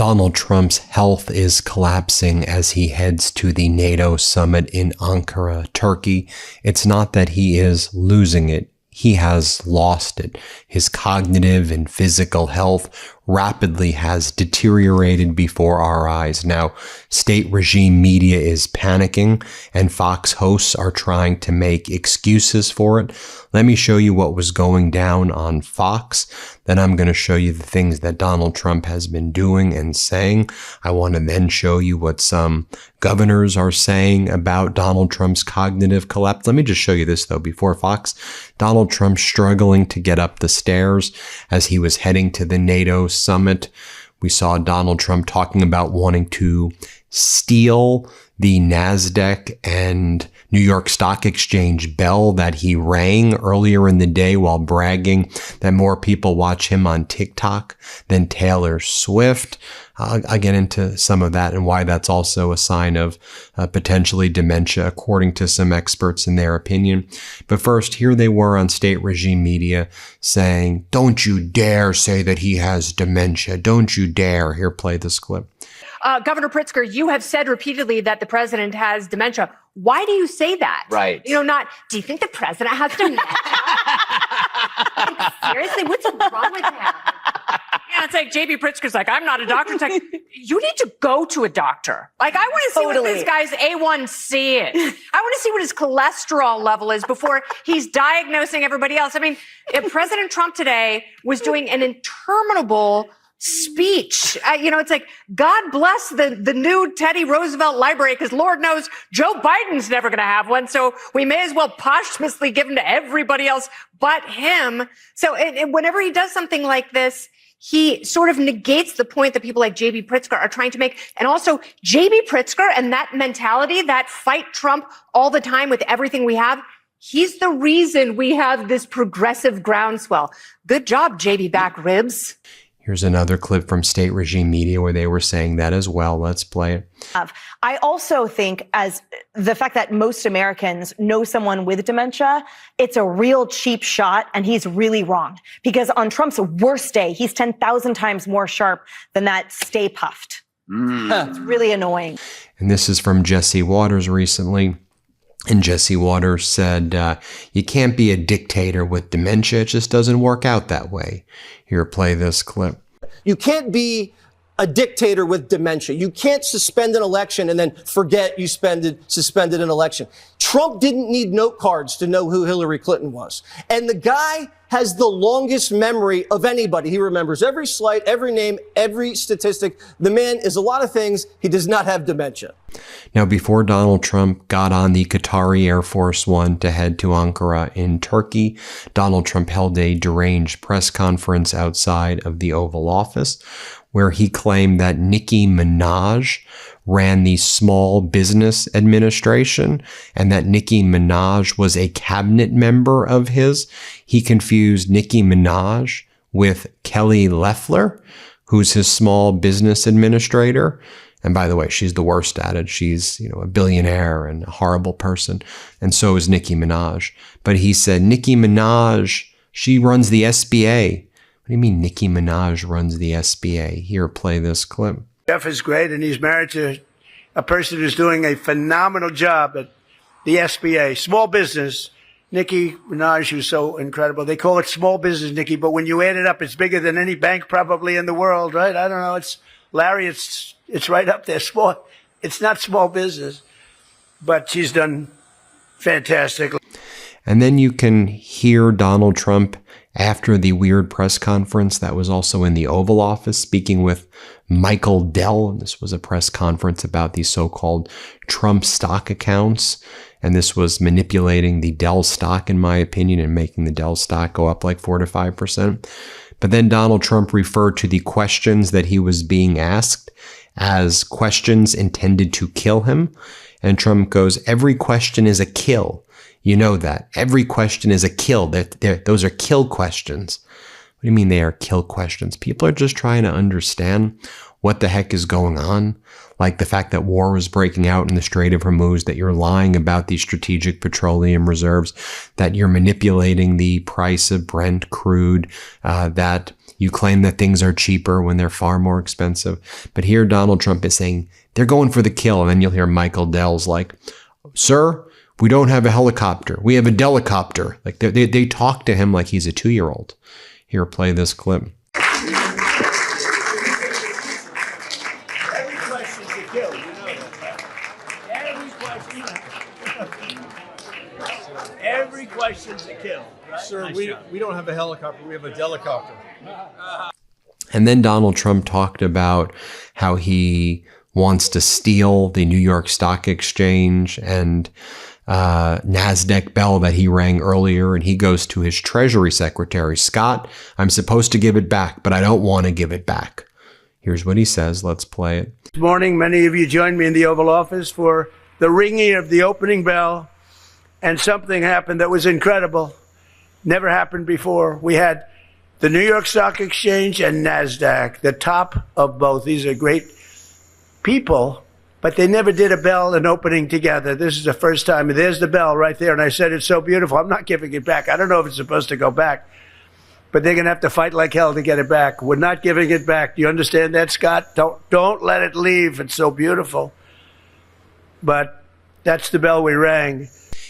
Donald Trump's health is collapsing as he heads to the NATO summit in Ankara, Turkey. It's not that he is losing it. He has lost it. His cognitive and physical health rapidly has deteriorated before our eyes. Now, state regime media is panicking, and Fox hosts are trying to make excuses for it. Let me show you what was going down on Fox. Then I'm going to show you the things that Donald Trump has been doing and saying. I want to then show you what some governors are saying about Donald Trump's cognitive collapse. Let me just show you this, though, before Fox. Donald Trump struggling to get up the stairs as he was heading to the NATO summit. We saw Donald Trump talking about wanting to steal the NASDAQ and New York Stock Exchange bell that he rang earlier in the day while bragging that more people watch him on TikTok than Taylor Swift. I'll get into some of that and why that's also a sign of potentially dementia, according to some experts in their opinion. But first, here they were on state regime media saying, "Don't you dare say that he has dementia. Don't you dare." Here, play this clip. Governor Pritzker, you have said repeatedly that the president has dementia. Why do you say that? Right. You know, not, do you think the president has dementia? Like, seriously, what's wrong with him? Yeah, it's like JB Pritzker's like, I'm not a doctor. It's like, you need to go to a doctor. Like, I want to see what this guy's A1C is. I want to see what his cholesterol level is before he's diagnosing everybody else. I mean, if President Trump today was doing an interminable speech. It's like, God bless the new Teddy Roosevelt library, because Lord knows Joe Biden's never going to have one. So we may as well posthumously give them to everybody else but him. So whenever he does something like this, he sort of negates the point that people like JB Pritzker are trying to make. And also JB Pritzker and that mentality, that fight Trump all the time with everything we have, he's the reason we have this progressive groundswell. Good job, JB back ribs. Here's another clip from state regime media where they were saying that as well. Let's play it. I also think, as the fact that most Americans know someone with dementia, it's a real cheap shot, and he's really wrong. Because on Trump's worst day, he's 10,000 times more sharp than that Stay Puffed. It's really annoying. And this is from Jesse Waters recently. And Jesse Waters said, you can't be a dictator with dementia. It just doesn't work out that way. Here, play this clip. You can't be a dictator with dementia. You can't suspend an election and then forget you suspended an election. Trump didn't need note cards to know who Hillary Clinton was. And the guy has the longest memory of anybody. He remembers every slight, every name, every statistic. The man is a lot of things. He does not have dementia. Now, before Donald Trump got on the Qatari Air Force One to head to Ankara in Turkey, Donald Trump held a deranged press conference outside of the Oval Office, where he claimed that Nicki Minaj ran the Small Business Administration and that Nicki Minaj was a cabinet member of his. He confused Nicki Minaj with Kelly Loeffler, who's his small business administrator. And by the way, she's the worst at it. She's, a billionaire and a horrible person. And so is Nicki Minaj. But he said, Nicki Minaj, she runs the SBA. What do you mean Nicki Minaj runs the SBA? Here, play this clip. Jeff is great, and he's married to a person who's doing a phenomenal job at the SBA. Small business. Nicki Minaj, who's so incredible. They call it small business, Nicki, but when you add it up, it's bigger than any bank probably in the world, right? I don't know. Larry, it's right up there. Small. It's not small business, but she's done fantastic. And then you can hear Donald Trump after the weird press conference that was also in the Oval Office, speaking with Michael Dell. And this was a press conference about the so-called Trump stock accounts. And this was manipulating the Dell stock, in my opinion, and making the Dell stock go up like 4 to 5%. But then Donald Trump referred to the questions that he was being asked as questions intended to kill him. And Trump goes, every question is a kill. You know that. Every question is a kill. Those are kill questions. What do you mean they are kill questions? People are just trying to understand what the heck is going on. Like the fact that war was breaking out in the Strait of Hormuz, that you're lying about the strategic petroleum reserves, that you're manipulating the price of Brent crude, that You claim that things are cheaper when they're far more expensive. But here Donald Trump is saying they're going for the kill. And then you'll hear Michael Dell's like, sir, we don't have a helicopter. We have a delicopter. Like they talk to him like he's a 2-year-old. Here, play this clip. Every question's a kill. Right? Sir, we don't have a helicopter. We have a delicopter. And then Donald Trump talked about how he wants to steal the New York Stock Exchange and NASDAQ bell that he rang earlier. And he goes to his Treasury Secretary, Scott, I'm supposed to give it back, but I don't want to give it back. Here's what he says. Let's play it. This morning, many of you joined me in the Oval Office for the ringing of the opening bell. And something happened that was incredible. Never happened before. We had the New York Stock Exchange and NASDAQ, the top of both. These are great people, but they never did a bell and opening together. This is the first time. And there's the bell right there. And I said, it's so beautiful. I'm not giving it back. I don't know if it's supposed to go back, but they're going to have to fight like hell to get it back. We're not giving it back. Do you understand that, Scott? Don't let it leave. It's so beautiful. But that's the bell we rang.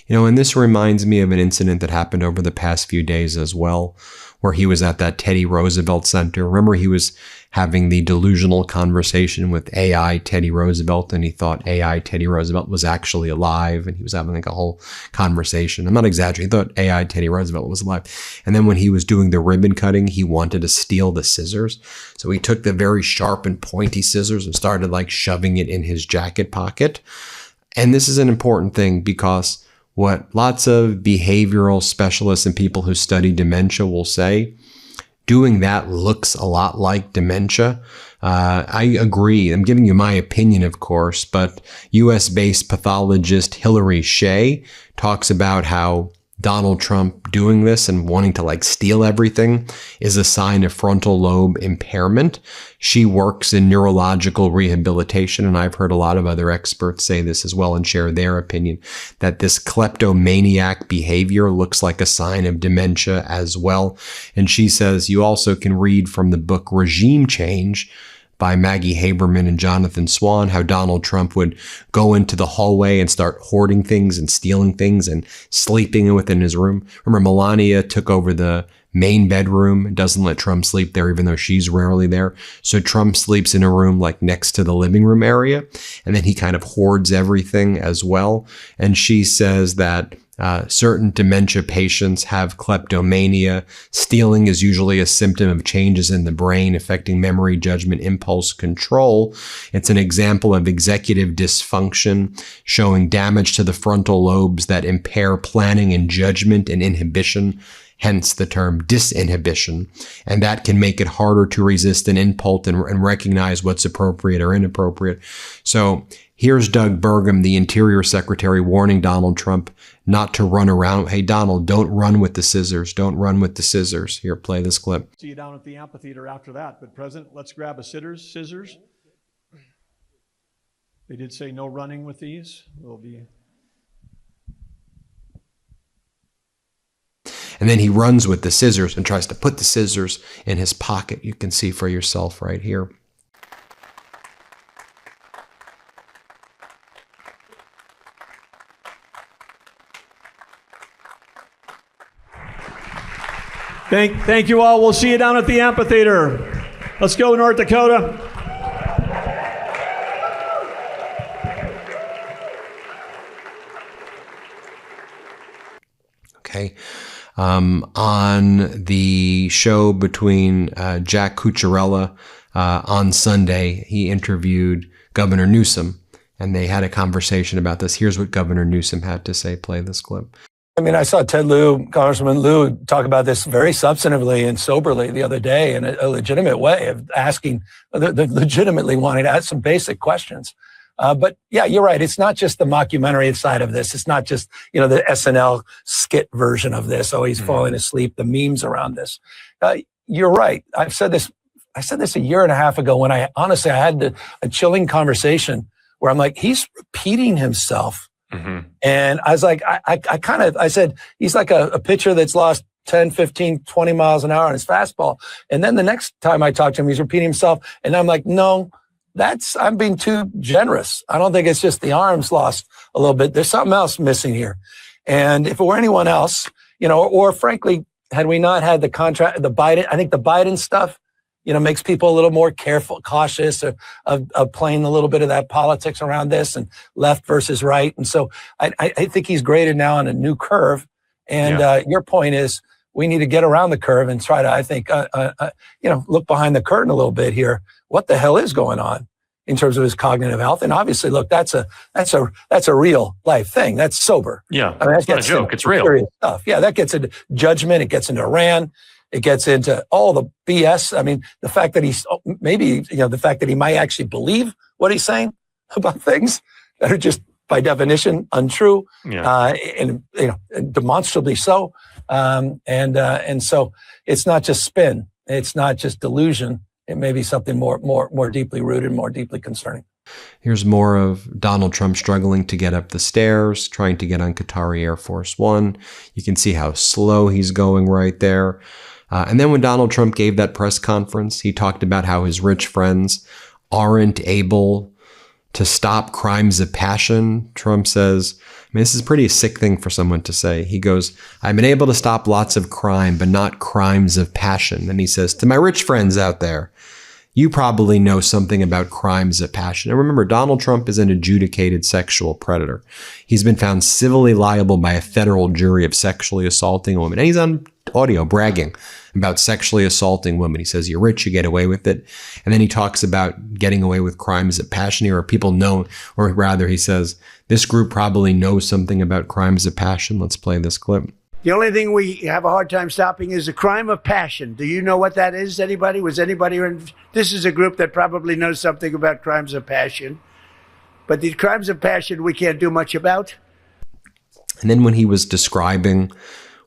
You know, and this reminds me of an incident that happened over the past few days as well, where he was at that Teddy Roosevelt Center. Remember, he was having the delusional conversation with AI Teddy Roosevelt, and he thought AI Teddy Roosevelt was actually alive, and he was having like a whole conversation. I'm not exaggerating. He thought AI Teddy Roosevelt was alive. And then when he was doing the ribbon cutting, he wanted to steal the scissors. So he took the very sharp and pointy scissors and started like shoving it in his jacket pocket. And this is an important thing because what lots of behavioral specialists and people who study dementia will say, doing that looks a lot like dementia. I agree. I'm giving you my opinion, of course, but US-based pathologist Hilary Shea talks about how Donald Trump doing this and wanting to like steal everything is a sign of frontal lobe impairment. She works in neurological rehabilitation, and I've heard a lot of other experts say this as well and share their opinion, that this kleptomaniac behavior looks like a sign of dementia as well. And she says you also can read from the book Regime Change by Maggie Haberman and Jonathan Swan, how Donald Trump would go into the hallway and start hoarding things and stealing things and sleeping within his room. Remember, Melania took over the main bedroom, doesn't let Trump sleep there, even though she's rarely there. So Trump sleeps in a room like next to the living room area, and then he kind of hoards everything as well. And she says that certain dementia patients have kleptomania. Stealing is usually a symptom of changes in the brain affecting memory, judgment, impulse control. It's an example of executive dysfunction, showing damage to the frontal lobes that impair planning and judgment and inhibition, hence the term disinhibition. And that can make it harder to resist an impulse and recognize what's appropriate or inappropriate. So here's Doug Burgum, the Interior Secretary, warning Donald Trump not to run around. Hey, Donald, don't run with the scissors. Don't run with the scissors. Here, play this clip. See you down at the amphitheater after that. But President, let's grab a scissors. They did say no running with these. We'll be... And then he runs with the scissors and tries to put the scissors in his pocket. You can see for yourself right here. Thank you all. We'll see you down at the amphitheater. Let's go, North Dakota. Okay. On the show between Jack Cucciarella on Sunday, he interviewed Governor Newsom, and they had a conversation about this. Here's what Governor Newsom had to say. Play this clip. I mean, I saw Ted Lieu, Congressman Lieu, talk about this very substantively and soberly the other day in a legitimate way of asking, legitimately wanting to ask some basic questions. But yeah, you're right. It's not just the mockumentary side of this. It's not just, the SNL skit version of this. Oh, he's falling asleep, the memes around this. You're right. I said this a year and a half ago when I had a chilling conversation where I'm like, he's repeating himself. Mm-hmm. And I was like, I said, he's like a pitcher that's lost 10, 15, 20 miles an hour on his fastball. And then the next time I talk to him, he's repeating himself. And I'm like, no, I'm being too generous. I don't think it's just the arms lost a little bit. There's something else missing here. And if it were anyone else, or frankly, had we not had the contract, I think the Biden stuff, makes people a little more careful, cautious of playing a little bit of that politics around this and left versus right. And so I think he's graded now on a new curve. And your point is we need to get around the curve and try to, I think, look behind the curtain a little bit here. What the hell is going on in terms of his cognitive health? And obviously, look, that's a real life thing. That's sober. Yeah, I mean, it's not a joke. It's real serious stuff. Yeah, that gets into judgment. It gets into Iran. It gets into all the BS. I mean, the fact that the fact that he might actually believe what he's saying about things that are just by definition untrue, and demonstrably so. And so it's not just spin. It's not just delusion. It may be something more deeply rooted, more deeply concerning. Here's more of Donald Trump struggling to get up the stairs, trying to get on Qatari Air Force One. You can see how slow he's going right there. And then when Donald Trump gave that press conference, he talked about how his rich friends aren't able to stop crimes of passion. Trump says, this is a pretty sick thing for someone to say. He goes, I've been able to stop lots of crime, but not crimes of passion. And he says, to my rich friends out there, you probably know something about crimes of passion. And remember, Donald Trump is an adjudicated sexual predator. He's been found civilly liable by a federal jury of sexually assaulting a woman. And he's on audio bragging about sexually assaulting women. He says, you're rich, you get away with it. And then he talks about getting away with crimes of passion here, or people know, or rather he says, this group probably knows something about crimes of passion. Let's play this clip. The only thing we have a hard time stopping is a crime of passion. Do you know what that is, anybody? Was anybody in? This is a group that probably knows something about crimes of passion. But the crimes of passion we can't do much about. And then when he was describing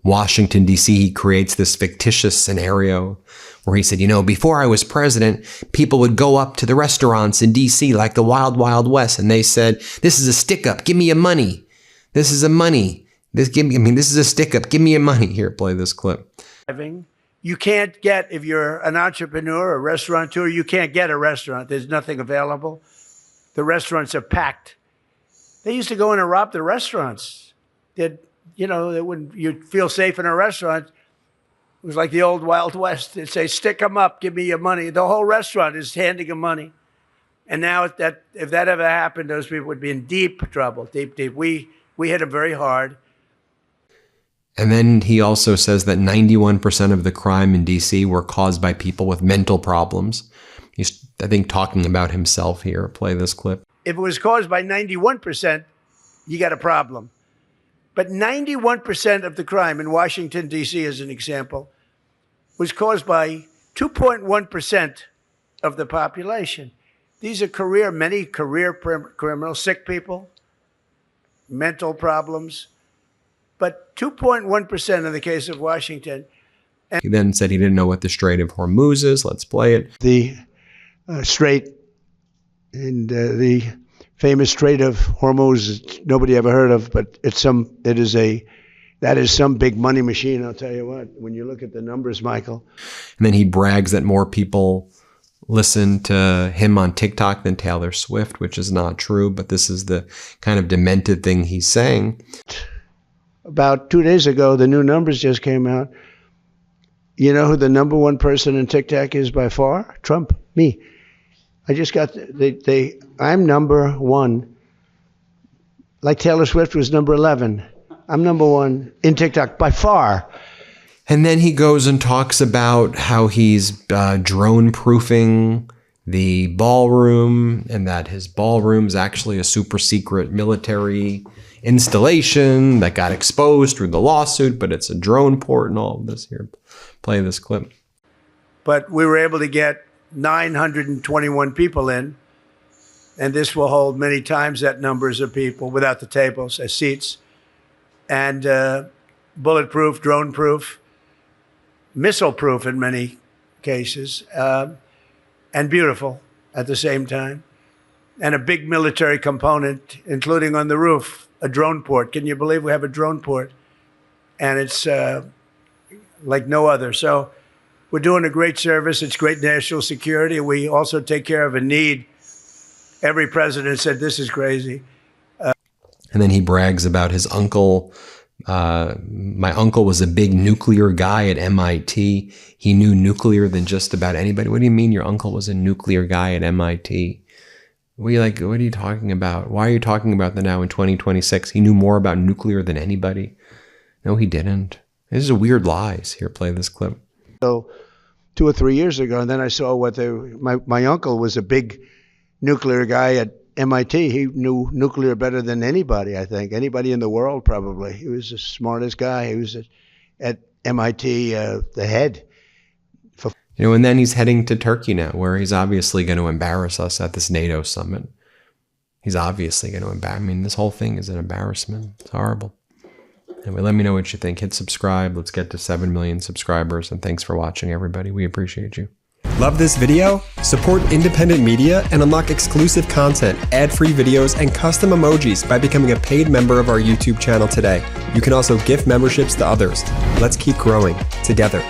Washington, D.C., he creates this fictitious scenario where he said, before I was president, people would go up to the restaurants in D.C. like the Wild Wild West, and they said, this is a stick-up, give me your money. This is a money. This is a stick-up, give me your money. Here, play this clip. You can't get, if you're an entrepreneur, a restaurateur, you can't get a restaurant. There's nothing available. The restaurants are packed. They used to go in and rob the restaurants. You'd feel safe in a restaurant. It was like the old Wild West. They'd say, stick them up, give me your money. The whole restaurant is handing them money. And now if that ever happened, those people would be in deep trouble, deep. We hit them very hard. And then he also says that 91% of the crime in D.C. were caused by people with mental problems. He's, I think, talking about himself here. Play this clip. If it was caused by 91%, you got a problem. But 91% of the crime in Washington, D.C., as an example, was caused by 2.1% of the population. These are many career criminals, sick people, mental problems. But 2.1% in the case of Washington. He then said he didn't know what the Strait of Hormuz is. Let's play it. The Strait and the famous Strait of Hormuz, nobody ever heard of, but that is some big money machine, I'll tell you what, when you look at the numbers, Michael. And then he brags that more people listen to him on TikTok than Taylor Swift, which is not true, but this is the kind of demented thing he's saying. About 2 days ago, the new numbers just came out. You know who the number one person in TikTok is by far? Trump, me. I just got, I'm number one. Like Taylor Swift was number 11. I'm number one in TikTok by far. And then he goes and talks about how he's drone proofing the ballroom, and that his ballroom's actually a super secret military installation that got exposed through the lawsuit, but it's a drone port and all of this. Here, play this clip. But we were able to get 921 people in, and this will hold many times that numbers of people without the tables as seats, and bulletproof, drone-proof, missile-proof in many cases, and beautiful at the same time, and a big military component, including on the roof, a drone port. Can you believe we have a drone port? And it's like no other. So we're doing a great service. It's great national security. We also take care of a need. Every president said, this is crazy. And then he brags about his uncle. My uncle was a big nuclear guy at MIT. He knew nuclear than just about anybody. What do you mean your uncle was a nuclear guy at MIT? What are you talking about? Why are you talking about that now in 2026? He knew more about nuclear than anybody. No, he didn't. This is weird lies. Here, play this clip. So 2 or 3 years ago, and then I saw my uncle was a big nuclear guy at MIT. He knew nuclear better than anybody, I think. Anybody in the world, probably. He was the smartest guy. He was at MIT, the head. And then he's heading to Turkey now, where he's obviously going to embarrass us at this NATO summit. He's obviously going to embarrass. I mean, this whole thing is an embarrassment. It's horrible. Anyway, let me know what you think. Hit subscribe. Let's get to 7 million subscribers. And thanks for watching, everybody. We appreciate you. Love this video? Support independent media and unlock exclusive content, ad-free videos, and custom emojis by becoming a paid member of our YouTube channel today. You can also gift memberships to others. Let's keep growing together.